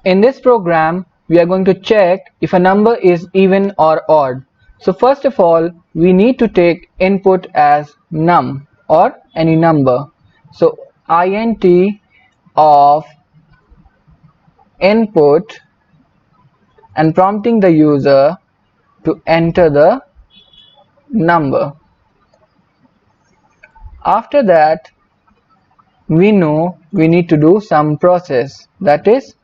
In this program, we are going to check if a number is even or odd. So first of all, we need to take input as num or any number. So int of input and prompting the user to enter the number. After that, we know we need to do some process, that is,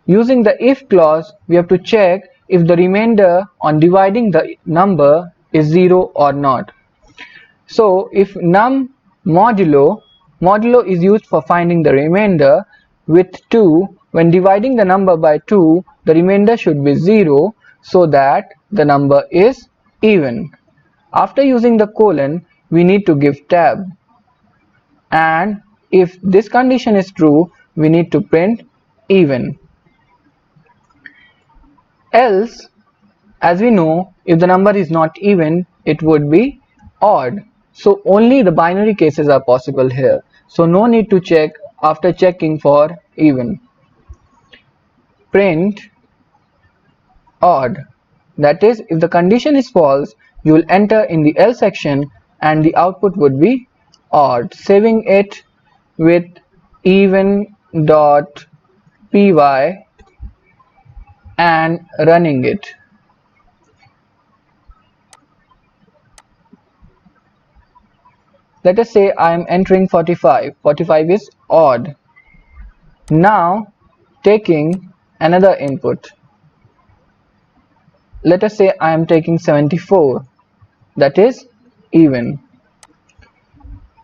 using the if clause we have to check if the remainder on dividing the number is 0 or not. So if num modulo is used for finding the remainder with 2, when dividing the number by 2 the remainder should be 0 so that the number is even. After using the colon we need to give tab, and if this condition is true we need to print even. Else, as we know, if the number is not even it would be odd. So only the binary cases are possible here, so no need to check after checking for even. Print odd, that is, if the condition is false you will enter in the else section and the output would be odd. Saving it with even.py and running it. Let us say I am entering 45. 45 is odd. Now taking another input. Let us say I am taking 74. That is even.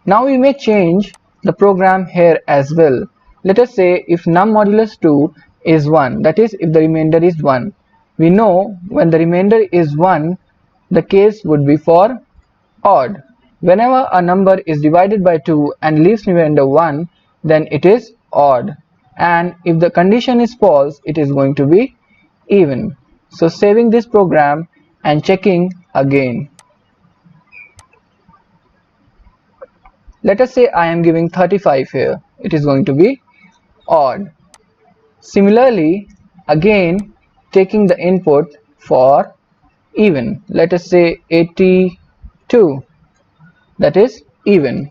Now we may change the program here as well. Let us say if num modulus 2 is 1, that is if the remainder is 1. We know when the remainder is 1, the case would be for odd. Whenever a number is divided by 2 and leaves remainder 1, then it is odd. And if the condition is false, it is going to be even. So saving this program and checking again. Let us say I am giving 35 here. It is going to be odd. Similarly, again taking the input for even. Let us say 82. That is even.